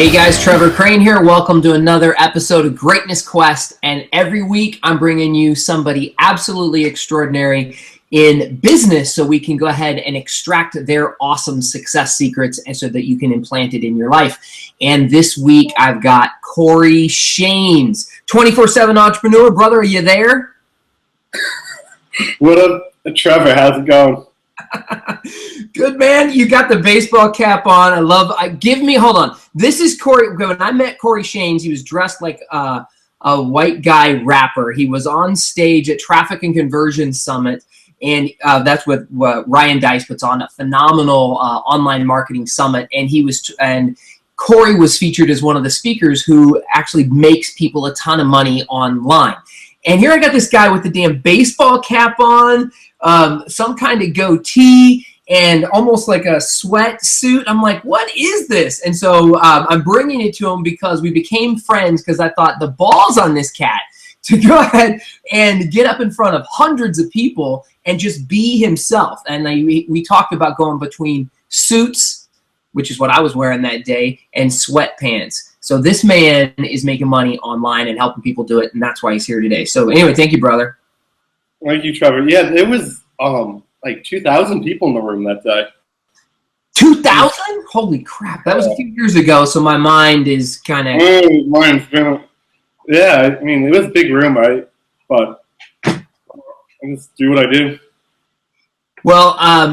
Hey guys, Trevor Crane here. Welcome to another episode of Greatness Quest. And every week I'm bringing you somebody absolutely extraordinary in business so we can go ahead and extract their awesome success secrets and so that you can implant it in your life. And this week I've got Corey Shanes, 24/7 entrepreneur. Brother, are you there? What up, Trevor? How's it going? Good, man. You got the baseball cap on. Hold on. This is Corey. When I met Corey Shanes, he was dressed like a white guy rapper. He was on stage at Traffic and Conversion Summit, and that's what Ryan Dice puts on, a phenomenal online marketing summit. And Corey was featured as one of the speakers who actually makes people a ton of money online. And here I got this guy with the damn baseball cap on, some kind of goatee, and almost like a sweatsuit. I'm like, what is this? And so I'm bringing it to him because we became friends because I thought the balls on this cat to go ahead and get up in front of hundreds of people and just be himself. And we talked about going between suits, which is what I was wearing that day, and sweatpants. So this man is making money online and helping people do it, and that's why he's here today. So anyway, thank you, brother. Thank you, Trevor. Yeah, there was like 2,000 people in the room that day. 2,000? Holy crap. That was a few years ago, so my mind is kind of... Mine's been... Yeah, I mean, it was a big room, right? But I just do what I do. Well,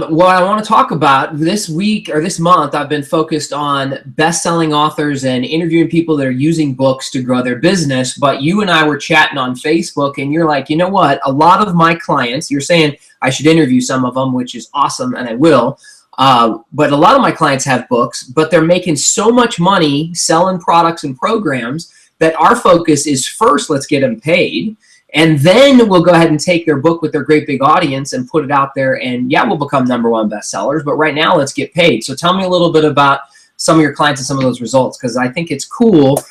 what I want to talk about this week or this month, I've been focused on best-selling authors and interviewing people that are using books to grow their business. But you and I were chatting on Facebook, and you're like, you know what? A lot of my clients, you're saying I should interview some of them, which is awesome, and I will. But a lot of my clients have books, but they're making so much money selling products and programs that our focus is first, let's get them paid. And then we'll go ahead and take their book with their great big audience and put it out there. And yeah, we'll become #1 bestsellers. But right now, let's get paid. So tell me a little bit about some of your clients and some of those results, because I think it's cool.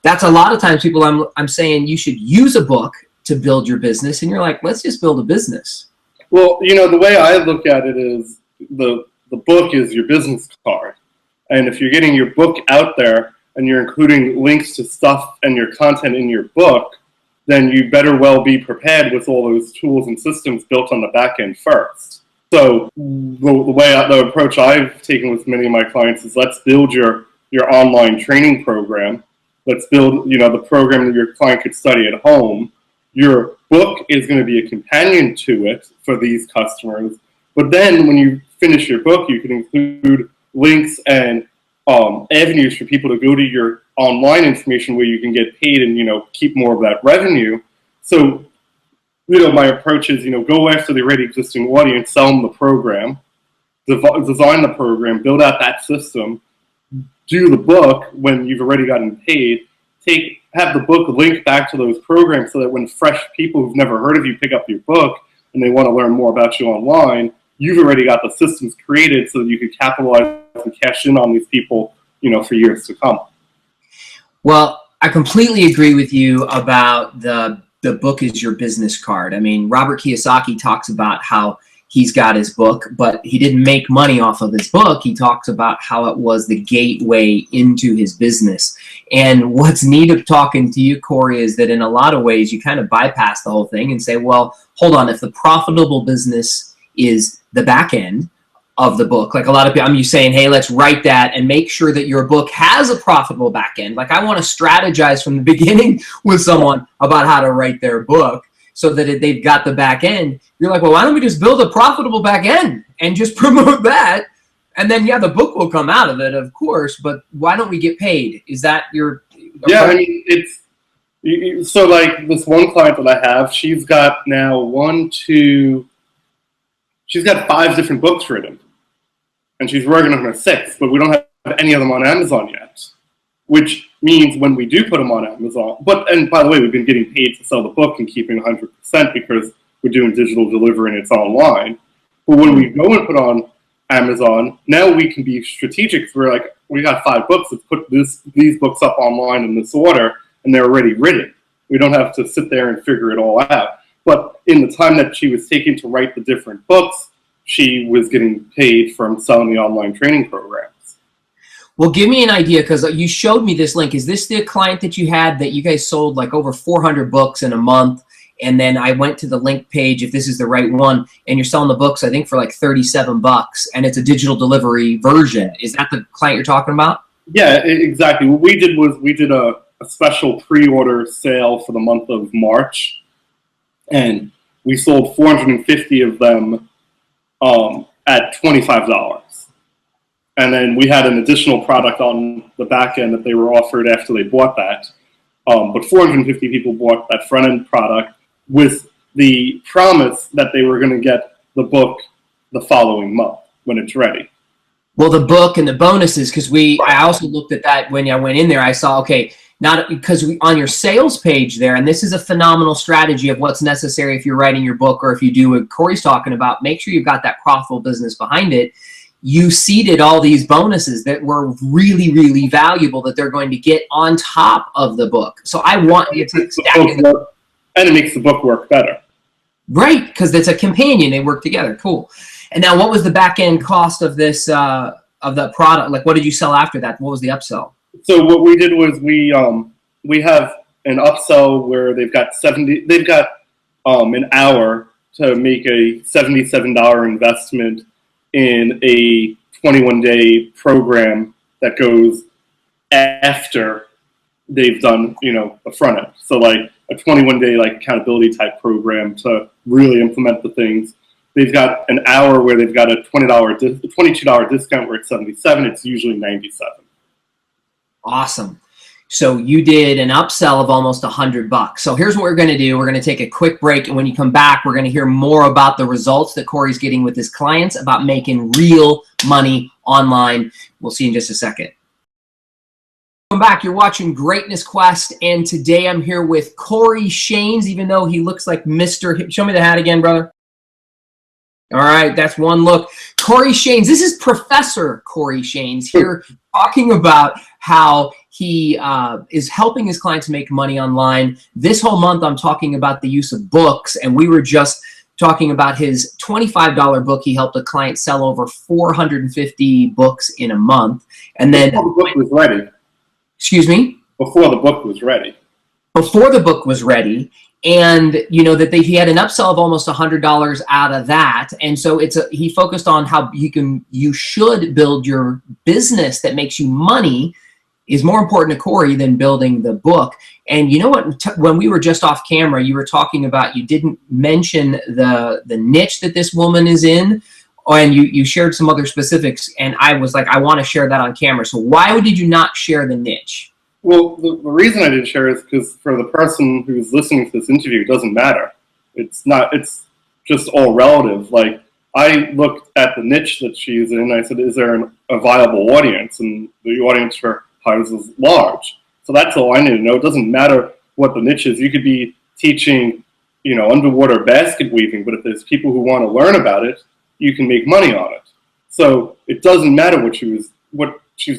That's a lot of times people I'm saying you should use a book to build your business. And you're like, let's just build a business. Well, you know, the way I look at it is the book is your business card. And if you're getting your book out there and you're including links to stuff and your content in your book, then you better well be prepared with all those tools and systems built on the back end first. So the approach I've taken with many of my clients is let's build your online training program. Let's build, the program that your client could study at home. Your book is going to be a companion to it for these customers. But then when you finish your book, you can include links and avenues for people to go to your online information where you can get paid and, keep more of that revenue. So, my approach is, go after the already existing audience, sell them the program, design the program, build out that system, do the book when you've already gotten paid, have the book link back to those programs so that when fresh people who've never heard of you pick up your book and they want to learn more about you online, you've already got the systems created so that you can capitalize and cash in on these people, for years to come. Well, I completely agree with you about the book is your business card. I mean, Robert Kiyosaki talks about how he's got his book, but he didn't make money off of his book. He talks about how it was the gateway into his business. And what's neat of talking to you, Corey, is that in a lot of ways you kind of bypass the whole thing and say, well, hold on, if the profitable business is the back end of the book, like a lot of people, you saying, hey, let's write that and make sure that your book has a profitable back end. Like I want to strategize from the beginning with someone about how to write their book so that they've got the back end. You're like, well, why don't we just build a profitable back end and just promote that? And then, the book will come out of it, of course, but why don't we get paid? Is that your... Yeah, I mean, it's... So, like, this one client that I have, she's got now she's got 5 different books written. And she's working on her 6th, but we don't have any of them on Amazon yet. Which means when we do put them on Amazon, and by the way, we've been getting paid to sell the book and keeping 100% because we're doing digital delivery and it's online. But when we go and put on Amazon, now we can be strategic. We're like, we got 5 books, let's put these books up online in this order, and they're already written. We don't have to sit there and figure it all out. But in the time that she was taking to write the different books, she was getting paid from selling the online training programs. Well, give me an idea, because you showed me this link. Is this the client that you had that you guys sold like over 400 books in a month? And then I went to the link page, if this is the right one, and you're selling the books, I think, for like $37, and it's a digital delivery version. Is that the client you're talking about? Yeah, exactly. What we did was we did a special pre-order sale for the month of March, and we sold 450 of them at $25. And then we had an additional product on the back end that they were offered after they bought that. But 450 people bought that front end product with the promise that they were going to get the book the following month when it's ready. Well, the book and the bonuses, because I also looked at that when I went in there. I saw, okay, not because on your sales page there, and this is a phenomenal strategy of what's necessary if you're writing your book, or if you do what Corey's talking about, make sure you've got that profitable business behind it. You seeded all these bonuses that were really, really valuable that they're going to get on top of the book. So I want you to stack it. And it makes the book work better. Right, because it's a companion. They work together. Cool. And now, what was the back end cost of this of the product? Like, what did you sell after that? What was the upsell? So what we did was we have an upsell where they've got an hour to make a $77 investment in a 21-day program that goes after they've done, the front end. So like a 21-day accountability type program to really implement the things. They've got an hour where they've got a $22 discount where it's $77. It's usually $97. Awesome. So you did an upsell of almost $100. So here's what we're going to do. We're going to take a quick break. And when you come back, we're going to hear more about the results that Corey's getting with his clients about making real money online. We'll see you in just a second. Welcome back. You're watching Greatness Quest. And today I'm here with Corey Shanes, even though he looks like Mr. Show me the hat again, brother. All right, that's one look. Corey Shanes, this is Professor Corey Shanes here talking about how he is helping his clients make money online. This whole month I'm talking about the use of books, and we were just talking about his $25 book. He helped a client sell over 450 books in a month. And then before the book was ready. Excuse me? Before the book was ready. Before the book was ready. And that he had an upsell of almost $100 out of that, and so he focused on how you should build your business that makes you money is more important to Corey than building the book. And you know what? When we were just off camera, you were talking about, you didn't mention the niche that this woman is in, and you shared some other specifics, and I was like, I want to share that on camera. So why did you not share the niche? Well, the reason I didn't share is because for the person who's listening to this interview, it doesn't matter. It's just all relative. Like, I looked at the niche that she's in, and I said, is there a viable audience? And the audience for hers is large. So that's all I need to know. It doesn't matter what the niche is. You could be teaching, underwater basket weaving, but if there's people who want to learn about it, you can make money on it. So it doesn't matter what she's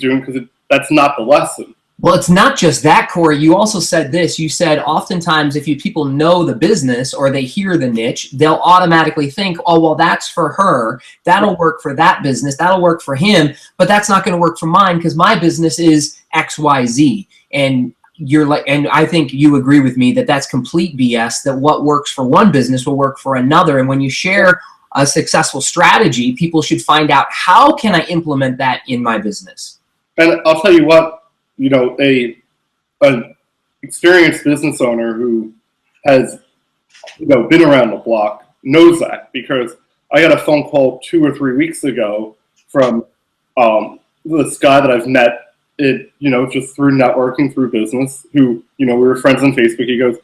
doing, because that's not the lesson. Well, it's not just that, Corey. You also said this. You said oftentimes if people know the business or they hear the niche, they'll automatically think, oh, well, that's for her. That'll work for that business. That'll work for him. But that's not going to work for mine because my business is XYZ. And and I think you agree with me that that's complete BS, that what works for one business will work for another. And when you share a successful strategy, people should find out, how can I implement that in my business? And I'll tell you what, an experienced business owner who has been around the block knows that, because I got a phone call 2 or 3 weeks ago from this guy that I've met just through networking, through business, who we were friends on Facebook. He goes,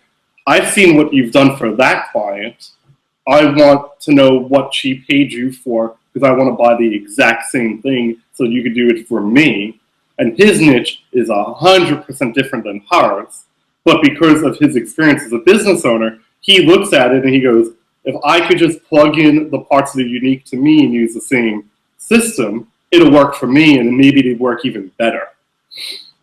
I've seen what you've done for that client. I want to know what she paid you for, because I want to buy the exact same thing so you could do it for me. And his niche is 100% different than hers. But because of his experience as a business owner, he looks at it and he goes, if I could just plug in the parts that are unique to me and use the same system, it'll work for me, and maybe it'd work even better.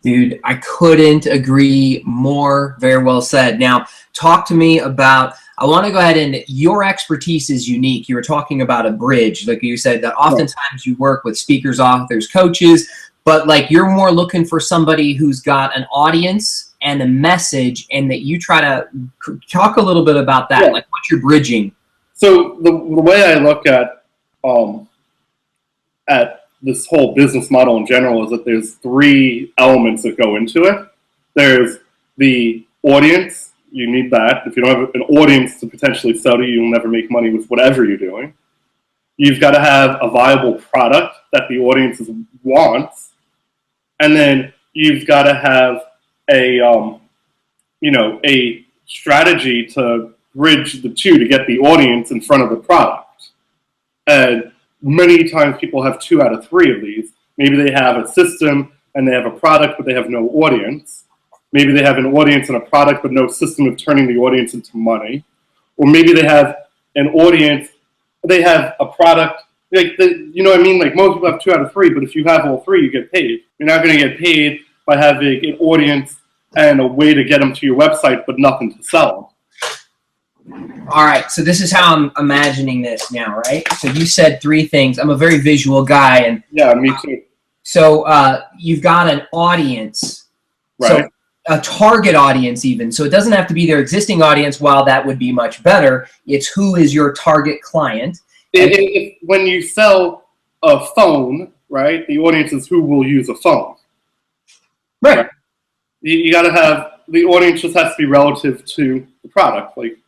Dude, I couldn't agree more. Very well said. Now, talk to me about, I want to go ahead, and your expertise is unique. You were talking about a bridge. Like you said, that oftentimes you work with speakers, authors, coaches, but like you're more looking for somebody who's got an audience and a message, and that you try to talk a little bit about that. Yeah. Like what you're bridging. So the way I look at this whole business model in general is that there's 3 elements that go into it. There's the audience. You need that. If you don't have an audience to potentially sell to, you'll never make money with whatever you're doing. You've got to have a viable product that the audience wants, and then you've got to have a a strategy to bridge the two to get the audience in front of the product. And many times people have 2 out of 3 of these. Maybe they have a system and they have a product, but they have no audience. Maybe they have an audience and a product, but no system of turning the audience into money. Or maybe they have an audience, they have a product, you know what I mean? Like most people have 2 out of 3, but if you have all 3, you get paid. You're not going to get paid by having an audience and a way to get them to your website, but nothing to sell them. All right, so this is how I'm imagining this now, right? So you said 3 things. I'm a very visual guy, and Yeah, me too. so you've got an audience, Right. so a target audience even. So it doesn't have to be their existing audience, while that would be much better. It's who is your target client. When you sell a phone, right, the audience is who will use a phone. Right. You got to have, the audience just has to be relative to the product. Like,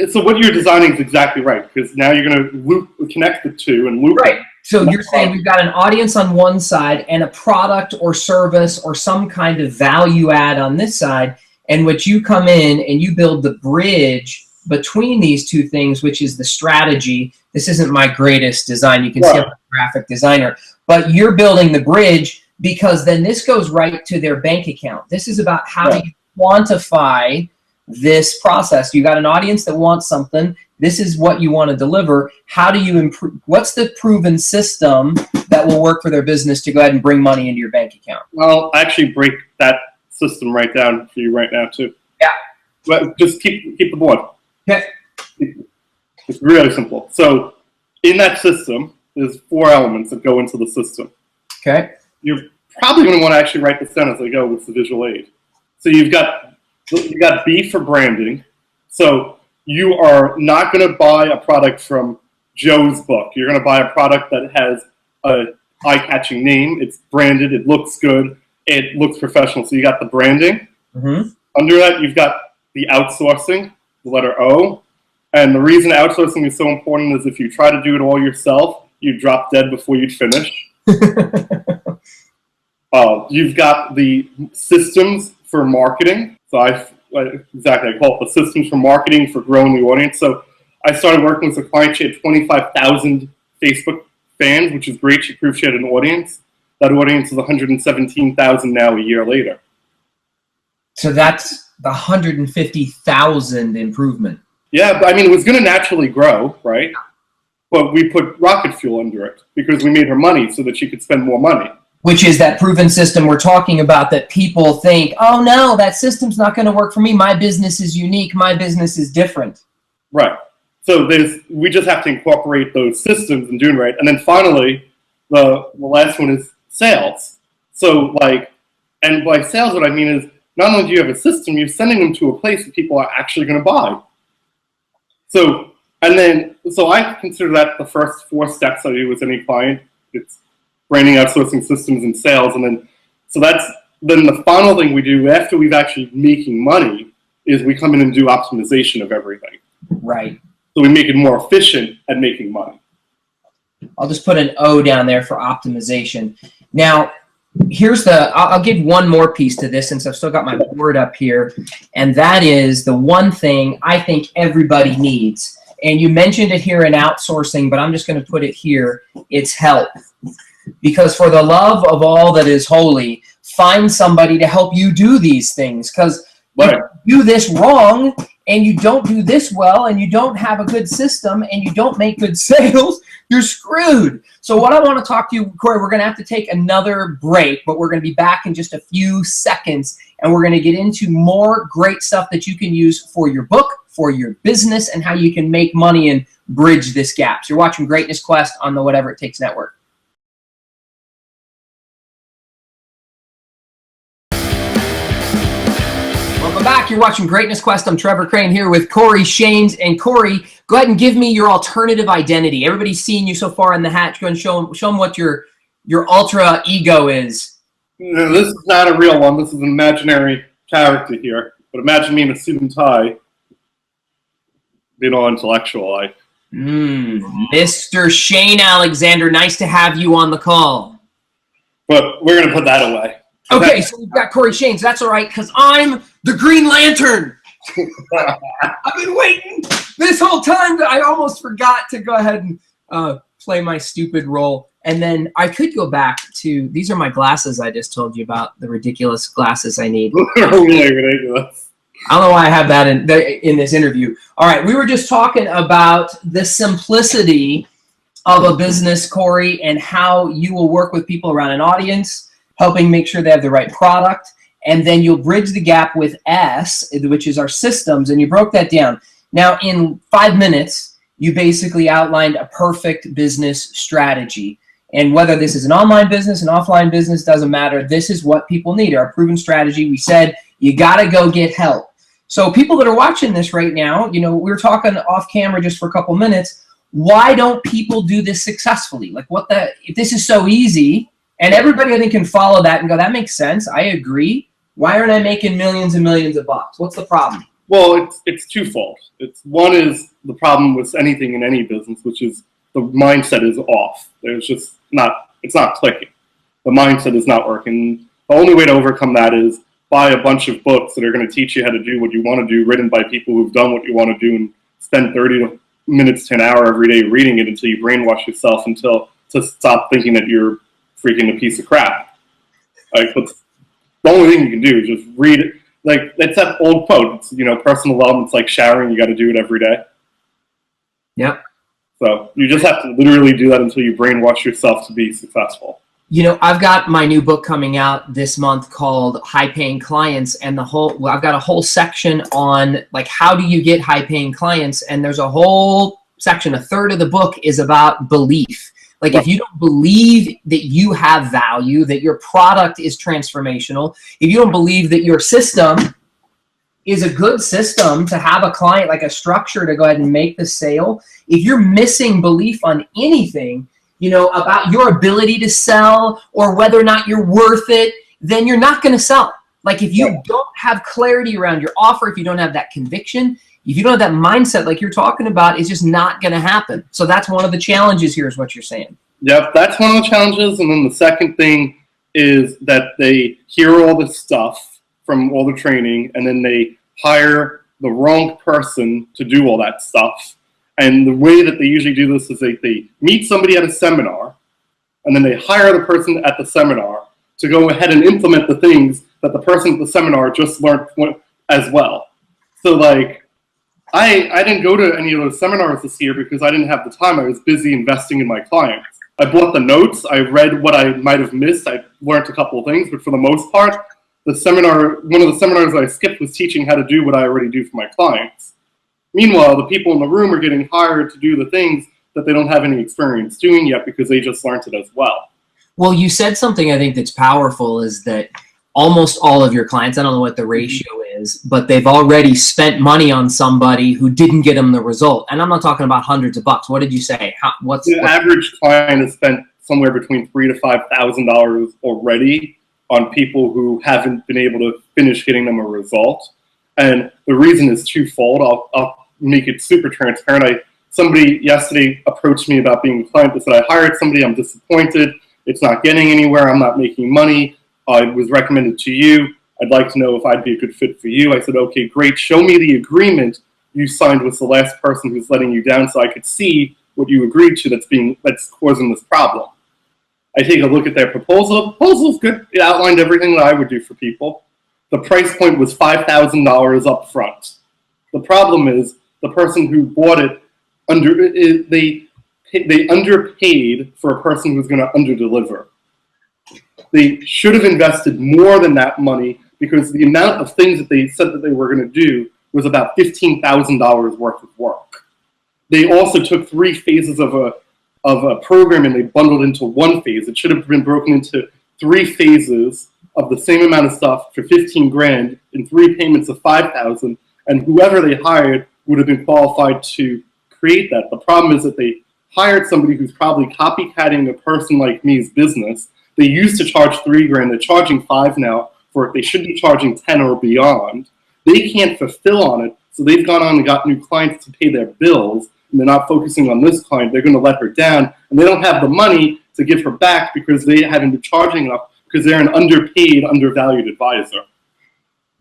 so what you're designing is exactly right, because now you're going to connect the 2 and loop. Right. So you're saying we've got an audience on one side and a product or service or some kind of value add on this side, and what you come in and you build the bridge between these 2 things, which is the strategy. This isn't my greatest design. You can see I'm a graphic designer, but you're building the bridge, because then this goes right to their bank account. This is about how do you quantify this process. You got an audience that wants something. This is what you want to deliver. How do you improve? What's the proven system that will work for their business to go ahead and bring money into your bank account? I'll actually break that system right down for you right now too. Yeah. But just keep the board. Okay. It's really simple. So in that system, there's 4 elements that go into the system. Okay. You're probably going to want to actually write this down as I go with the visual aid. So you've got B for branding. So you are not going to buy a product from Joe's book. You're going to buy a product that has a eye-catching name. It's branded. It looks good. It looks professional. So you got the branding. Mm-hmm. Under that, you've got the outsourcing, the letter O. And the reason outsourcing is so important is if you try to do it all yourself, you'd drop dead before you'd finish. You've got the systems for marketing. So I call it the systems for marketing for growing the audience. So I started working with a client. She had 25,000 Facebook fans, which is great. She proved she had an audience. That audience is 117,000 now a year later. So that's the 150,000 improvement. Yeah, but I mean, it was going to naturally grow, right? But we put rocket fuel under it because we made her money so that she could spend more money. Which is that proven system we're talking about, that people think, oh no, that system's not going to work for me. My business is unique. My business is different. Right. So we just have to incorporate those systems and doing right. And then finally, the last one is sales. So and by sales, what I mean is not only do you have a system, you're sending them to a place that people are actually going to buy. So I consider that the first 4 steps I do with any client. It's branding, outsourcing, systems, and sales. And then the final thing we do after we've actually making money is we come in and do optimization of everything. Right. So we make it more efficient at making money. I'll just put an O down there for optimization. Now, I'll give one more piece to this since I've still got my board up here, and that is the one thing I think everybody needs. And you mentioned it here in outsourcing, but I'm just going to put it here. It's help. Because for the love of all that is holy, find somebody to help you do these things. Because if you do this wrong, and you don't do this well, and you don't have a good system, and you don't make good sales, you're screwed. So what I want to talk to you, Corey, we're going to have to take another break, but we're going to be back in just a few seconds, and we're going to get into more great stuff that you can use for your book, for your business, and how you can make money and bridge this gap. So you're watching Greatness Quest on the Whatever It Takes Network. back. You're watching Greatness Quest. I'm Trevor Crane here with Corey Shanes. And Corey, go ahead and give me your alternative identity. Everybody's seen you so far in the hatch. Go and show them what your ultra ego is. No, this is not a real one. This is an imaginary character here. But imagine me in a suit and tie, being all intellectual. Mr. Shane Alexander, nice to have you on the call. But we're going to put that away. Okay, so we've got Corey Shanes. That's all right, because I'm the Green Lantern. I've been waiting this whole time. I almost forgot to go ahead and play my stupid role. And then I could go back to, these are my glasses I just told you about, the ridiculous glasses I need. Really ridiculous. I don't know why I have that in this interview. All right, we were just talking about the simplicity of a business, Corey, and how you will work with people around an audience, helping make sure they have the right product, and then you'll bridge the gap with S, which is our systems, and you broke that down. Now, in 5 minutes, you basically outlined a perfect business strategy. And whether this is an online business, an offline business, doesn't matter. This is what people need, our proven strategy. We said, you got to go get help. So people that are watching this right now, we were talking off camera just for a couple minutes. Why don't people do this successfully? Like, if this is so easy, and everybody, I think, can follow that and go, that makes sense. I agree. Why aren't I making millions and millions of bucks? What's the problem? Well, it's twofold. One is the problem with anything in any business, which is the mindset is off. It's not clicking. The mindset is not working. The only way to overcome that is buy a bunch of books that are going to teach you how to do what you want to do, written by people who've done what you want to do, and spend 30 minutes to an hour every day reading it until you brainwash yourself to stop thinking that you're freaking a piece of crap. Like, the only thing you can do is just read it. Like, it's that old quote. It's, personal development's like showering. You got to do it every day. Yep. So you just have to literally do that until you brainwash yourself to be successful. I've got my new book coming out this month called High Paying Clients, and I've got a whole section on, like, how do you get high paying clients? And there's a whole section, a third of the book is about belief. Like, if you don't believe that you have value, that your product is transformational, if you don't believe that your system is a good system to have a client, like a structure to go ahead and make the sale, if you're missing belief on anything, about your ability to sell or whether or not you're worth it, then you're not going to sell. Like, if you don't have clarity around your offer, if you don't have that conviction, if you don't have that mindset like you're talking about, it's just not going to happen. So that's one of the challenges here is what you're saying. Yep, that's one of the challenges. And then the second thing is that they hear all this stuff from all the training, and then they hire the wrong person to do all that stuff. And the way that they usually do this is they meet somebody at a seminar, and then they hire the person at the seminar to go ahead and implement the things that the person at the seminar just learned as well. So, like, I didn't go to any of those seminars this year because I didn't have the time. I was busy investing in my clients. I bought the notes. I read what I might have missed. I learned a couple of things, but for the most part, one of the seminars I skipped was teaching how to do what I already do for my clients. Meanwhile, the people in the room are getting hired to do the things that they don't have any experience doing yet because they just learned it as well. Well, you said something I think that's powerful is that almost all of your clients, I don't know what the ratio is, but they've already spent money on somebody who didn't get them the result. And I'm not talking about hundreds of bucks. What did you say? The average client has spent somewhere between $3,000 to $5,000 already on people who haven't been able to finish getting them a result. And the reason is twofold. I'll make it super transparent. Somebody yesterday approached me about being a client. They said, I hired somebody, I'm disappointed. It's not getting anywhere. I'm not making money. I was recommended to you. I'd like to know if I'd be a good fit for you. I said, okay, great. Show me the agreement you signed with the last person who's letting you down so I could see what you agreed to that's causing this problem. I take a look at their proposal. The proposal's good. It outlined everything that I would do for people. The price point was $5,000 up front. The problem is the person who bought it, they underpaid for a person who's going to underdeliver. They should have invested more than that money because the amount of things that they said that they were going to do was about $15,000 worth of work. They also took 3 phases of a program and they bundled into one phase. It should have been broken into 3 phases of the same amount of stuff for 15 grand in 3 payments of 5,000, and whoever they hired would have been qualified to create that. The problem is that they hired somebody who's probably copycatting a person like me's business. They used to charge 3 grand, they're charging 5 now for it. They should be charging 10 or beyond. They can't fulfill on it, so they've gone on and got new clients to pay their bills, and they're not focusing on this client. They're going to let her down, and they don't have the money to give her back because they haven't been charging enough because they're an underpaid, undervalued advisor.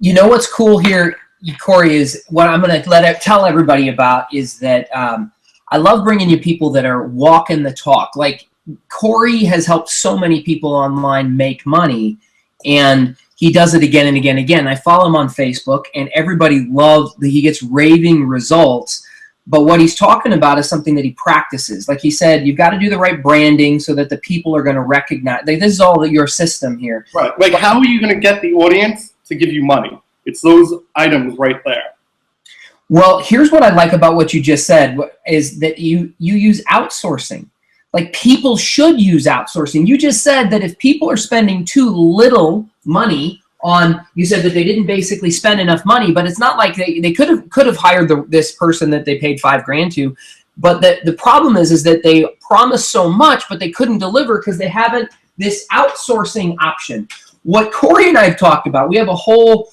You know what's cool here, Corey, is what I'm going to tell everybody about is that I love bringing you people that are walking the talk. Like Corey has helped so many people online make money, and he does it again and again and again. I follow him on Facebook, and everybody loves that he gets raving results. But what he's talking about is something that he practices. Like he said, you've got to do the right branding so that the people are going to recognize. Like, this is all your system here. Right. Like, how are you going to get the audience to give you money? It's those items right there. Well, here's what I like about what you just said is that you use outsourcing. Like, people should use outsourcing. You just said that if people are spending too little money on, you said that they didn't basically spend enough money, but it's not like they could have hired this person that they paid 5 grand to. But the problem is that they promised so much, but they couldn't deliver because they haven't this outsourcing option. What Corey and I have talked about, we have a whole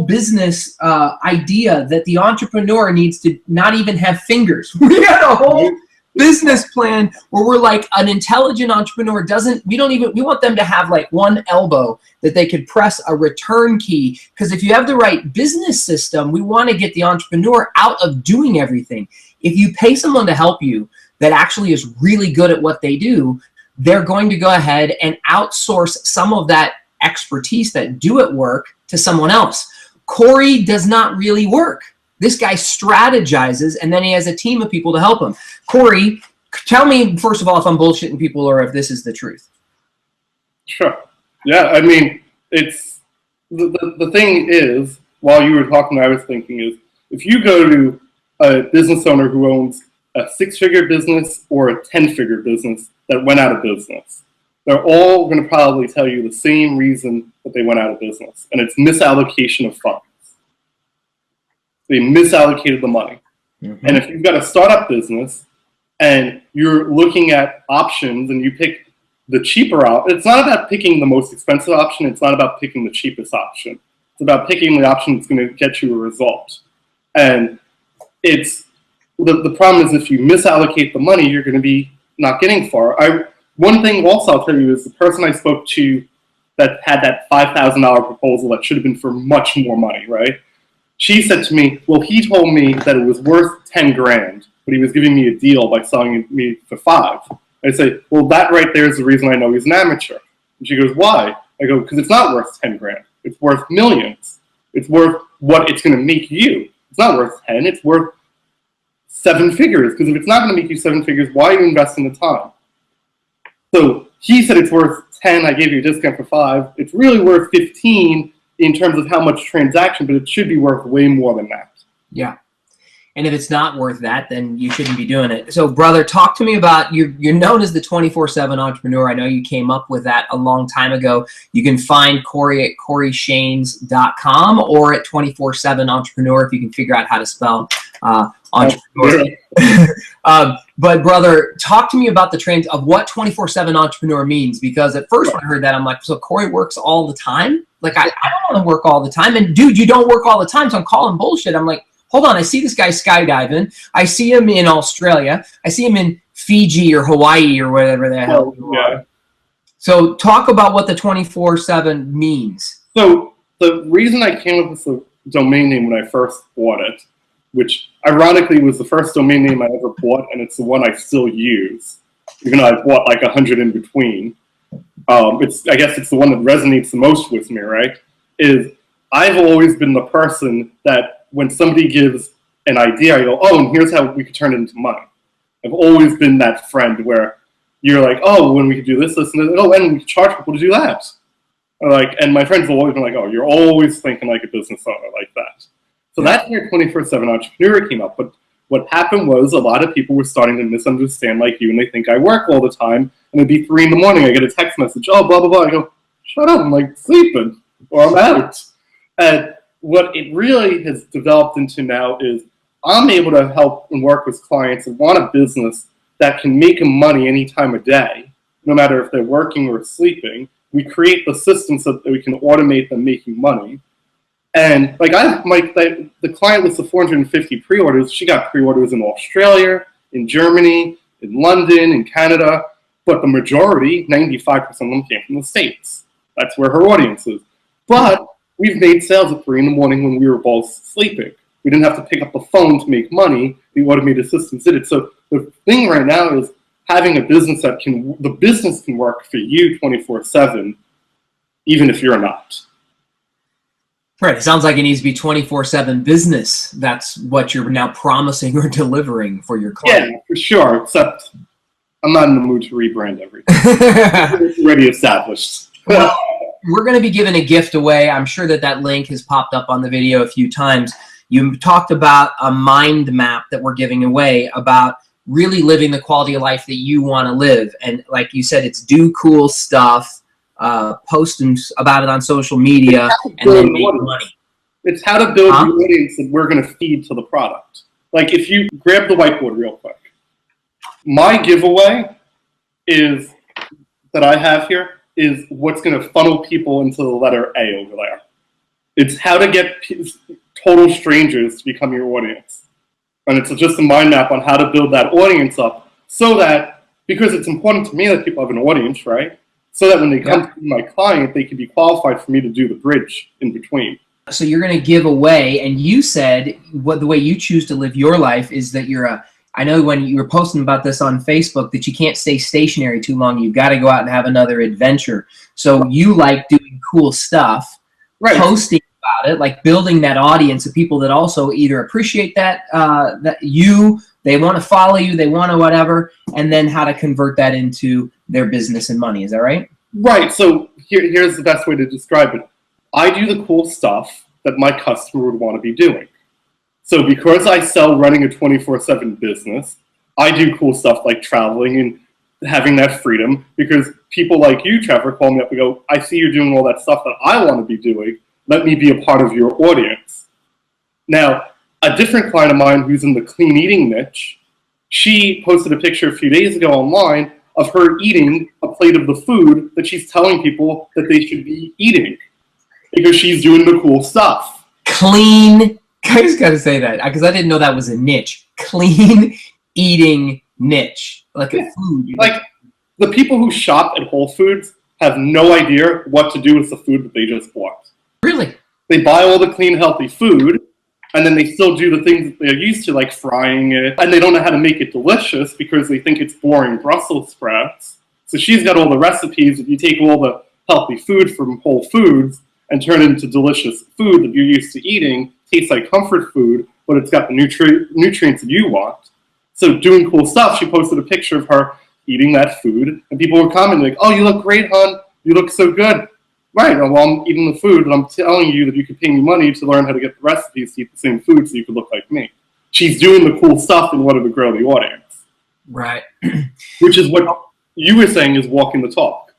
business idea that the entrepreneur needs to not even have fingers. We had a whole business plan where we're like, an intelligent entrepreneur we want them to have like one elbow that they could press a return key. Because if you have the right business system, we want to get the entrepreneur out of doing everything. If you pay someone to help you that actually is really good at what they do, they're going to go ahead and outsource some of that expertise, that do it work, to someone else. Corey does not really work. This guy strategizes, and then he has a team of people to help him. Corey, tell me, first of all, if I'm bullshitting people or if this is the truth. Sure. Yeah, I mean, it's the thing is, while you were talking, I was thinking is, if you go to a business owner who owns a 6-figure business or a 10-figure business that went out of business, they're all going to probably tell you the same reason that they went out of business, and it's misallocation of funds. They misallocated the money. Mm-hmm. And if you've got a startup business and you're looking at options and you pick the cheaper option, it's not about picking the most expensive option. It's not about picking the cheapest option. It's about picking the option that's going to get you a result. And it's the problem is if you misallocate the money, you're going to be not getting far. One thing also I'll tell you is the person I spoke to that had that $5,000 proposal that should have been for much more money, right? She said to me, well, he told me that it was worth 10 grand, but he was giving me a deal by selling me for 5. I say, well, that right there is the reason I know he's an amateur. And she goes, why? I go, because it's not worth 10 grand. It's worth millions. It's worth what it's going to make you. It's not worth 10. It's worth 7 figures. Because if it's not going to make you 7 figures, why are you investing the time? So he said it's worth 10. I gave you a discount for 5. It's really worth 15 in terms of how much transaction, but it should be worth way more than that. Yeah. And if it's not worth that, then you shouldn't be doing it. So, brother, talk to me about, you're known as the 24/7 entrepreneur. I know you came up with that a long time ago. You can find Corey at CoreyShanes.com or at 24/7 Entrepreneur if you can figure out how to spell entrepreneur. But, brother, talk to me about the trends of what 24/7 Entrepreneur means, because at first when I heard that, I'm like, so Corey works all the time? Like, I don't want to work all the time. And, dude, you don't work all the time, so I'm calling bullshit. I'm like, hold on, I see this guy skydiving. I see him in Australia. I see him in Fiji or Hawaii or whatever the hell you are. So talk about what the 24/7 means. So the reason I came up with the domain name when I first bought it, which ironically was the first domain name I ever bought, and it's the one I still use, even though I've bought like 100 in between. I guess it's the one that resonates the most with me, right? Is I've always been the person that when somebody gives an idea, I go, oh, and here's how we could turn it into money. I've always been that friend where you're like, oh, when we could do this, and this, oh, and we could charge people to do that. And my friends have always been like, oh, you're always thinking like a business owner like that. So that's where 24/7 Entrepreneur came up. But what happened was a lot of people were starting to misunderstand like you, and they think I work all the time, and it'd be 3 in the morning, I get a text message, oh, blah, blah, blah. I go, shut up, I'm like sleeping or I'm out. And what it really has developed into now is I'm able to help and work with clients that want a business that can make them money any time of day, no matter if they're working or sleeping. We create the system so that we can automate them making money. And like the client with the 450 pre-orders, she got pre-orders in Australia, in Germany, in London, in Canada, but the majority, 95% of them came from the States. That's where her audience is. But we've made sales at 3 in the morning when we were both sleeping. We didn't have to pick up the phone to make money. The automated systems did it. So the thing right now is having a business the business can work for you 24/7, even if you're not. Right. It sounds like it needs to be 24/7 business. That's what you're now promising or delivering for your client. Yeah, for sure. Except I'm not in the mood to rebrand everything. It's already established. Well, we're going to be giving a gift away. I'm sure that link has popped up on the video a few times. You talked about a mind map that we're giving away about really living the quality of life that you want to live. And like you said, it's do cool stuff, post about it on social media, and then make money. It's how to build the audience that we're going to feed to the product. Like if you grab the whiteboard real quick. My giveaway that I have here is what's going to funnel people into the letter A over there. It's how to get total strangers to become your audience. And it's just a mind map on how to build that audience up so that, because it's important to me that people have an audience, right? So that when they come to my client, they can be qualified for me to do the bridge in between. So you're going to give away, and you said the way you choose to live your life is that I know when you were posting about this on Facebook that you can't stay stationary too long. You've got to go out and have another adventure. So you like doing cool stuff, right? Posting about it, like building that audience of people that also either appreciate that they want to follow you, they want to whatever, and then how to convert that into their business and money. Is that right? Right. So here's the best way to describe it. I do the cool stuff that my customer would want to be doing. So because I sell running a 24/7 business, I do cool stuff like traveling and having that freedom, because people like you, Trevor, call me up and go, I see you're doing all that stuff that I want to be doing. Let me be a part of your audience. Now, a different client of mine who's in the clean eating niche, she posted a picture a few days ago online of her eating a plate of the food that she's telling people that they should be eating because she's doing the cool stuff. Clean, I just got to say that because I didn't know that was a niche. Clean eating niche, like a food. Like the people who shop at Whole Foods have no idea what to do with the food that they just bought. Really? They buy all the clean, healthy food, and then they still do the things that they're used to, like frying it, and they don't know how to make it delicious because they think it's boring Brussels sprouts. So she's got all the recipes. If you take all the healthy food from Whole Foods and turn it into delicious food that you're used to eating, tastes like comfort food, but it's got the nutrients that you want. So doing cool stuff, she posted a picture of her eating that food, and people were commenting like, oh, you look great, hon. You look so good. Right, well, I'm eating the food, and I'm telling you that you could pay me money to learn how to get the recipes to eat the same food so you could look like me. She's doing the cool stuff in order to grow the audience. Right. Which is what you were saying is walking the talk.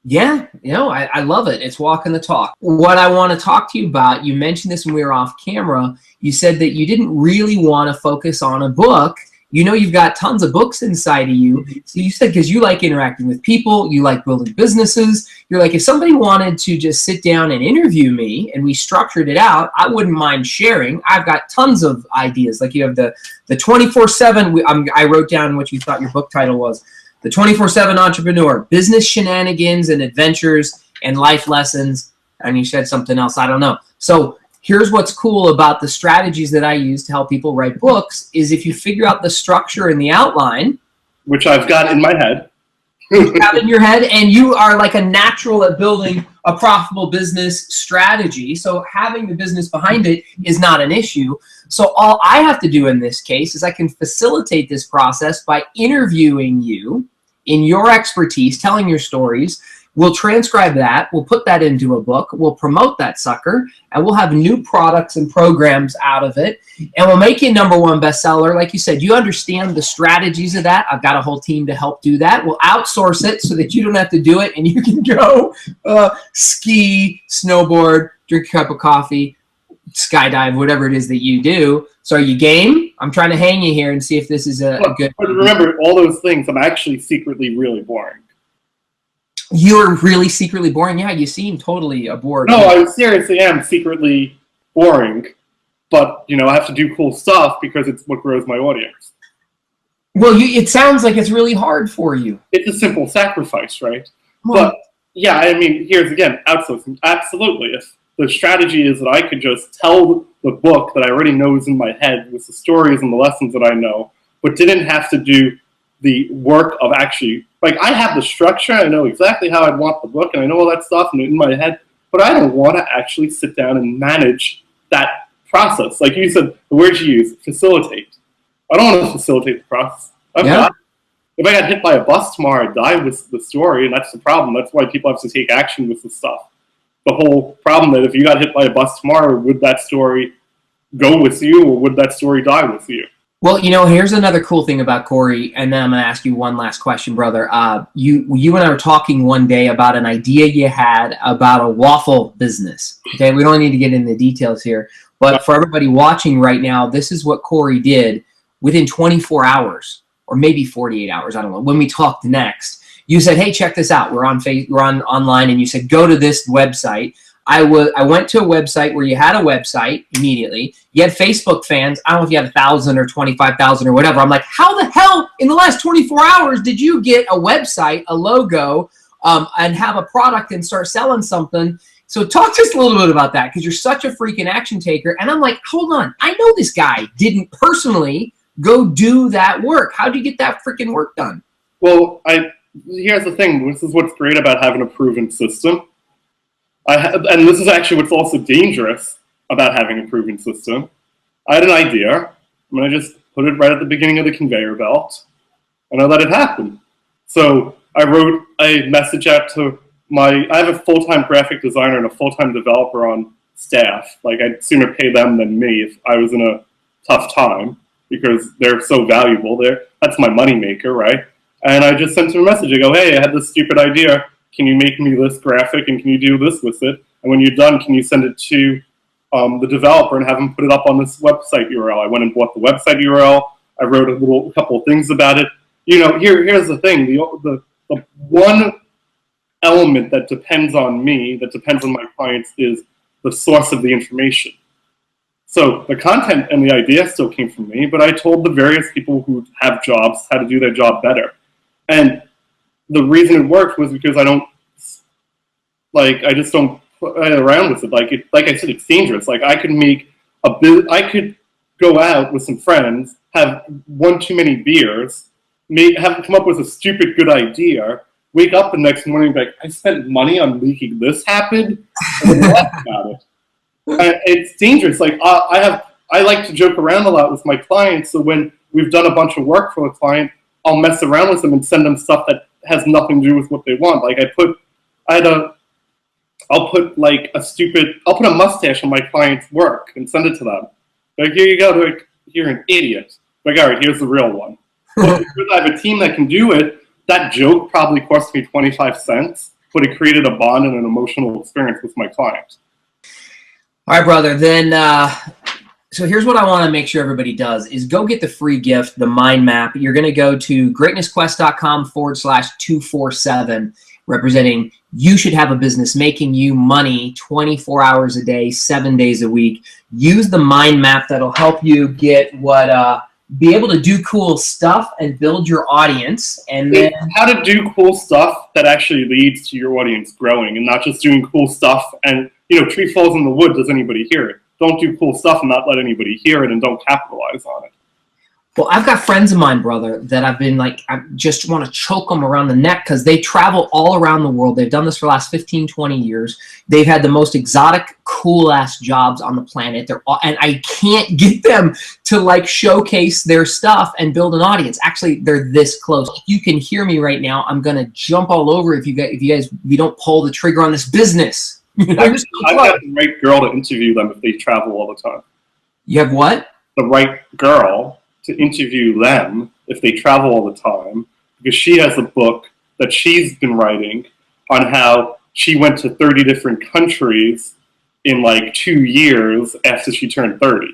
Yeah, I love it. It's walking the talk. What I want to talk to you about, you mentioned this when we were off camera. You said that you didn't really want to focus on a book. You know you've got tons of books inside of you. So you said because you like interacting with people, you like building businesses. You're like, if somebody wanted to just sit down and interview me and we structured it out, I wouldn't mind sharing. I've got tons of ideas. Like you have the 24/7. I wrote down what you thought your book title was. The 24/7 Entrepreneur, Business Shenanigans and Adventures and Life Lessons. And you said something else. I don't know. So here's what's cool about the strategies that I use to help people write books is if you figure out the structure and the outline. Which I've got in my head. You have in your head, and you are like a natural at building a profitable business strategy. So having the business behind it is not an issue. So all I have to do in this case is I can facilitate this process by interviewing you in your expertise, telling your stories, We'll transcribe that. We'll put that into a book. We'll promote that sucker, and we'll have new products and programs out of it, and we'll make you #1 bestseller. Like you said, you understand the strategies of that. I've got a whole team to help do that. We'll outsource it so that you don't have to do it, and you can go ski, snowboard, drink a cup of coffee, skydive, whatever it is that you do. So are you game? I'm trying to hang you here and see if this is a good... But remember, all those things, I'm actually secretly really boring. You're really secretly boring? Yeah, you seem totally bored. No, I seriously am secretly boring. But, you know, I have to do cool stuff because it's what grows my audience. Well, it sounds like it's really hard for you. It's a simple sacrifice, right? Well, but, yeah, I mean, here's again, outsourcing. Absolutely. If the strategy is that I could just tell the book that I already know is in my head with the stories and the lessons that I know, but didn't have to do the work of actually, like, I have the structure, I know exactly how I'd want the book, and I know all that stuff in my head, but I don't want to actually sit down and manage that process. Like you said, the word you use, facilitate. I don't want to facilitate the process. If I got hit by a bus tomorrow, I'd die with the story, and that's the problem. That's why people have to take action with the stuff. The whole problem that if you got hit by a bus tomorrow, would that story go with you, or would that story die with you? Well, you know, here's another cool thing about Corey, and then I'm going to ask you one last question, brother. You and I were talking one day about an idea you had about a waffle business. Okay, we don't need to get into the details here, but for everybody watching right now, this is what Corey did within 24 hours, or maybe 48 hours, I don't know, when we talked next. You said, hey, check this out. We're on online, and you said, go to this website. I went to a website where you had a website immediately. You had Facebook fans. I don't know if you had 1,000 or 25,000 or whatever. I'm like, how the hell in the last 24 hours did you get a website, a logo, and have a product and start selling something? So talk to us a little bit about that, because you're such a freaking action taker. And I'm like, hold on. I know this guy didn't personally go do that work. How'd you get that freaking work done? Well, here's the thing. This is what's great about having a proven system. And this is actually what's also dangerous about having a proven system. I had an idea. I'm going to just put it right at the beginning of the conveyor belt, and I let it happen. So I wrote a message out to I have a full-time graphic designer and a full-time developer on staff. Like, I'd sooner pay them than me if I was in a tough time, because they're so valuable. That's my moneymaker, right? And I just sent him a message. I go, hey, I had this stupid idea. Can you make me this graphic, and can you do this with it? And when you're done, can you send it to the developer and have them put it up on this website URL? I went and bought the website URL. I wrote a couple of things about it. You know, here's the thing. The one element that depends on me, that depends on my clients, is the source of the information. So the content and the idea still came from me, but I told the various people who have jobs how to do their job better. And the reason it worked was because I just don't play around with it. Like I said, it's dangerous. Like, I could go out with some friends, have one too many beers, have come up with a stupid good idea, wake up the next morning and be like, I spent money on making this happen, and then laugh about it. It's dangerous. Like, I like to joke around a lot with my clients, so when we've done a bunch of work for a client, I'll mess around with them and send them stuff that has nothing to do with what they want. Like, I'll put a mustache on my client's work and send it to them. Like, here you go. They're like, you're an idiot. Like, all right, here's the real one. But because I have a team that can do it, that joke probably cost me 25 cents, but it created a bond and an emotional experience with my client. All right, brother. Then, so here's what I want to make sure everybody does is go get the free gift, the mind map. You're going to go to greatnessquest.com/247, representing you should have a business making you money 24 hours a day, 7 days a week. Use the mind map. That'll help you get be able to do cool stuff and build your audience. And then how to do cool stuff that actually leads to your audience growing, and not just doing cool stuff and, you know, tree falls in the wood, does anybody hear it? Don't do cool stuff and not let anybody hear it, and don't capitalize on it. Well, I've got friends of mine, brother, that I've been like, I just want to choke them around the neck because they travel all around the world. They've done this for the last 15, 20 years. They've had the most exotic, cool-ass jobs on the planet. They're all, and I can't get them to like showcase their stuff and build an audience. Actually, they're this close. If you can hear me right now, I'm going to jump all over if you don't pull the trigger on this business. I've got the right girl to interview them if they travel all the time. You have what? The right girl to interview them if they travel all the time, because she has a book that she's been writing on how she went to 30 different countries in like 2 years after she turned 30.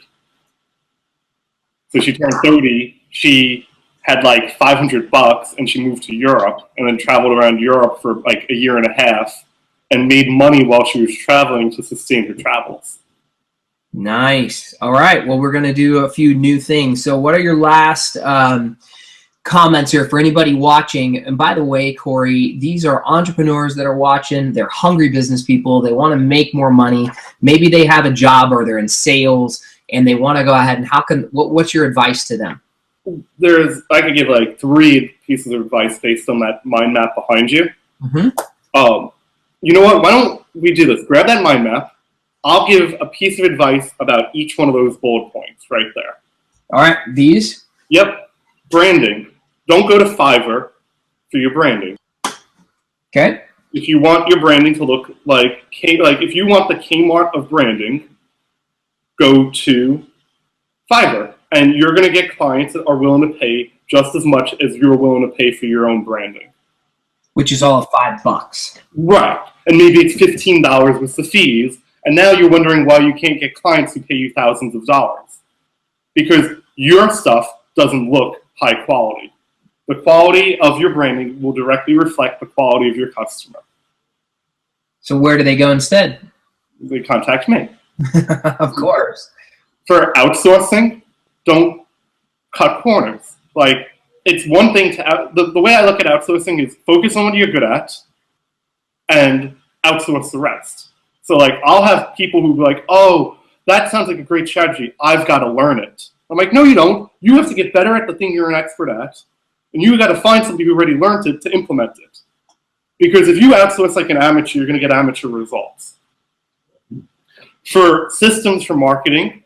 So she turned 30, she had like $500 and she moved to Europe and then traveled around Europe for like a year and a half and made money while she was traveling to sustain her travels. Nice. All right. Well, we're going to do a few new things. So what are your last comments here for anybody watching? And by the way, Corey, these are entrepreneurs that are watching. They're hungry business people. They want to make more money. Maybe they have a job or they're in sales and they want to go ahead. And what's your advice to them? I could give like 3 pieces of advice based on that mind map behind you. Mm-hmm. You know what? Why don't we do this? Grab that mind map. I'll give a piece of advice about each one of those bullet points right there. All right. These? Yep. Branding. Don't go to Fiverr for your branding. Okay. If you want your branding to look like if you want the Kmart of branding, go to Fiverr. And you're going to get clients that are willing to pay just as much as you're willing to pay for your own branding. Which is all $5. Right. And maybe it's $15 with the fees. And now you're wondering why you can't get clients who pay you thousands of dollars. Because your stuff doesn't look high quality. The quality of your branding will directly reflect the quality of your customer. So where do they go instead? They contact me. Of course. For outsourcing, don't cut corners. Like, it's one thing to the way I look at outsourcing is focus on what you're good at and outsource the rest. So like, I'll have people who be like, oh, that sounds like a great strategy. I've got to learn it. I'm like, no, you don't. You have to get better at the thing you're an expert at. And you got to find somebody who already learned it to implement it. Because if you outsource like an amateur, you're going to get amateur results. For systems for marketing,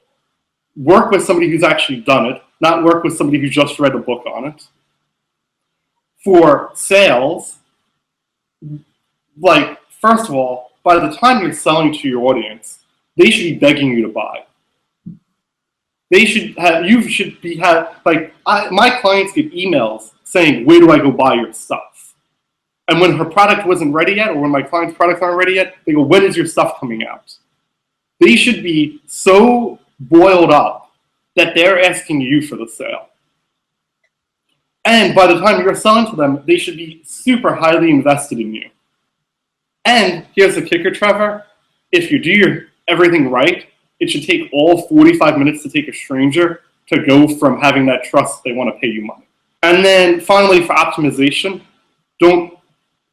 work with somebody who's actually done it, not work with somebody who just read a book on it. For sales, like, first of all, by the time you're selling to your audience, they should be begging you to buy. They should have, my clients get emails saying, where do I go buy your stuff? And when her product wasn't ready yet, or when my client's products aren't ready yet, they go, when is your stuff coming out? They should be so boiled up that they're asking you for the sale. And by the time you're selling to them, they should be super highly invested in you. And here's the kicker, Trevor. If you do everything right, it should take all 45 minutes to take a stranger to go from having that trust they want to pay you money. And then finally, for optimization, don't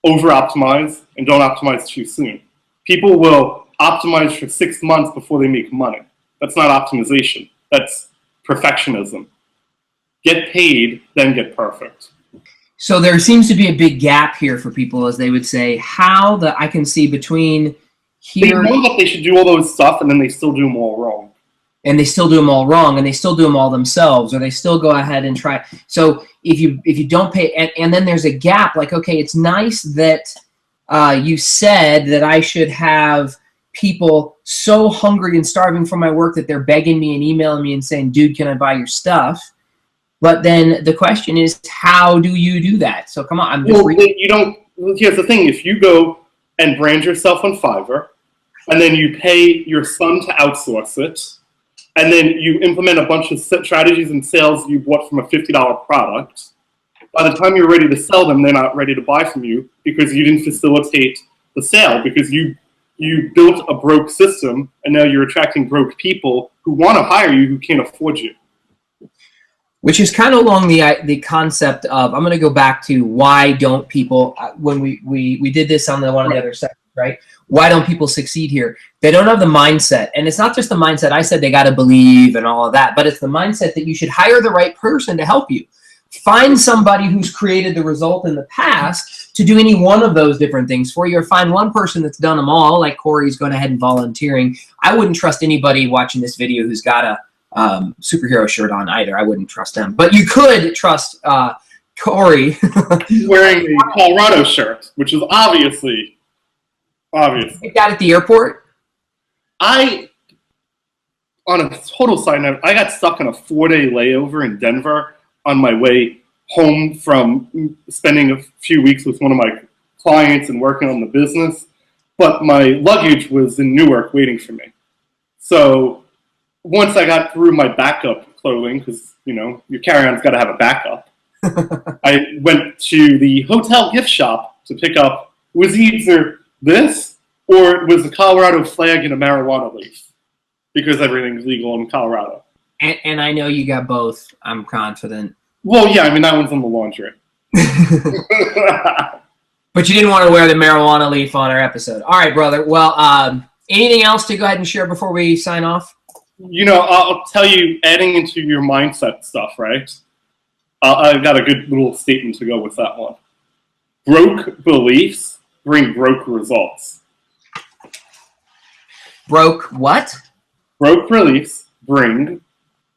over-optimize and don't optimize too soon. People will optimize for 6 months before they make money. That's not optimization. That's perfectionism. Get paid, then get perfect. So there seems to be a big gap here for people, as they would say, how the I can see between here. They know that they should do all those stuff, and then they still do them all wrong. And they still do them all wrong, and they still do them all themselves, or they still go ahead and try. So if you don't pay, and then there's a gap. Like, okay, it's nice that you said that I should have people so hungry and starving for my work that they're begging me and emailing me and saying, dude, can I buy your stuff? But then the question is, how do you do that? So come on, I'm just you don't. Here's the thing: if you go and brand yourself on Fiverr, and then you pay your son to outsource it, and then you implement a bunch of strategies and sales you bought from a $50 product, by the time you're ready to sell them, they're not ready to buy from you because you didn't facilitate the sale, because you built a broke system, and now you're attracting broke people who want to hire you who can't afford you. Which is kind of along the concept of, I'm going to go back to why don't people, when we did this on one of the other right? Why don't people succeed here? They don't have the mindset. And it's not just the mindset. I said they got to believe and all of that, but it's the mindset that you should hire the right person to help you. Find somebody who's created the result in the past to do any one of those different things for you, or find one person that's done them all, like Corey's going ahead and volunteering. I wouldn't trust anybody watching this video who's got a superhero shirt on either. I wouldn't trust them. But you could trust Corey. He's wearing a Colorado shirt, which is obviously. Picked out at the airport? On a total side note, I got stuck on a 4-day layover in Denver on my way home from spending a few weeks with one of my clients and working on the business. But my luggage was in Newark waiting for me. So once I got through my backup clothing, because, you know, your carry-on's got to have a backup, I went to the hotel gift shop to pick up, was either this or it was the Colorado flag and a marijuana leaf, because everything's legal in Colorado. And I know you got both, I'm confident. Well, yeah, I mean, that one's in the laundry. But you didn't want to wear the marijuana leaf on our episode. All right, brother. Well, anything else to go ahead and share before we sign off? You know, I'll tell you, adding into your mindset stuff, right? I've got a good little statement to go with that one. Broke beliefs bring broke results. Broke what? Broke beliefs bring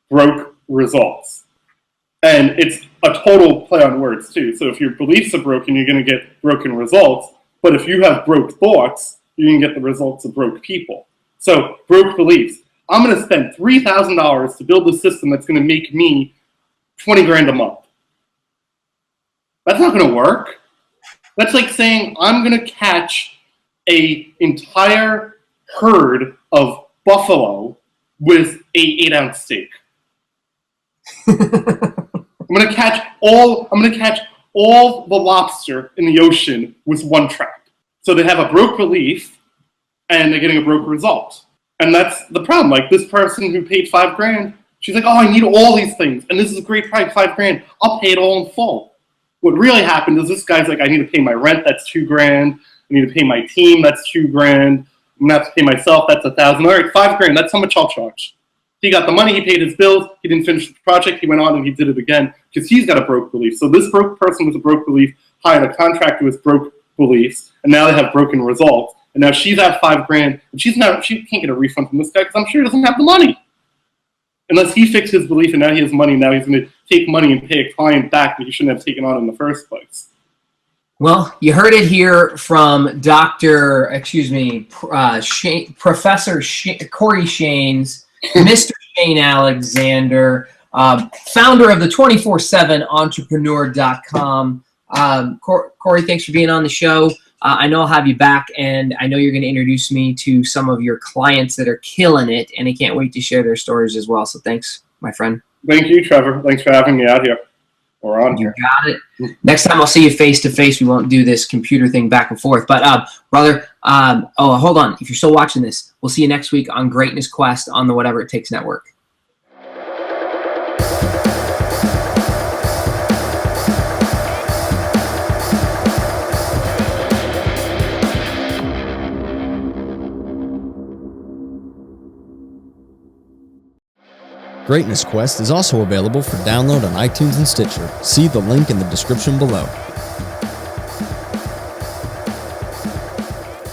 broke results. And it's a total play on words, too. So if your beliefs are broken, you're going to get broken results. But if you have broke thoughts, you can get the results of broke people. So broke beliefs. I'm going to spend $3,000 to build a system that's going to make me 20 grand a month. That's not going to work. That's like saying I'm going to catch an entire herd of buffalo with an 8-ounce steak. I'm going to catch all the lobster in the ocean with one trap. So they have a broke belief and they're getting a broke result. And that's the problem. Like this person who paid $5 grand, she's like, oh, I need all these things. And this is a great price, $5 grand. I'll pay it all in full. What really happened is this guy's like, I need to pay my rent, that's $2 grand. I need to pay my team, that's $2 grand. I'm gonna have to pay myself, that's $1,000. All right, $5 grand, that's how much I'll charge. He got the money, he paid his bills, he didn't finish the project, he went on and he did it again because he's got a broke belief. So this broke person with a broke belief hired a contractor with broke beliefs, and now they have broken results. And now she's at $5 grand, and she can't get a refund from this guy because I'm sure he doesn't have the money. Unless he fixed his belief and now he has money, now he's going to take money and pay a client back that he shouldn't have taken on in the first place. Well, you heard it here from Professor Corey Shanes, Mr. Shane Alexander, founder of the 247entrepreneur.com. Corey, thanks for being on the show. I know I'll have you back, and I know you're going to introduce me to some of your clients that are killing it, and I can't wait to share their stories as well. So thanks, my friend. Thank you, Trevor. Thanks for having me out here. Or on here. You got it. Next time I'll see you face to face. We won't do this computer thing back and forth. But brother, hold on. If you're still watching this, we'll see you next week on Greatness Quest on the Whatever It Takes Network. Greatness Quest is also available for download on iTunes and Stitcher. See the link in the description below.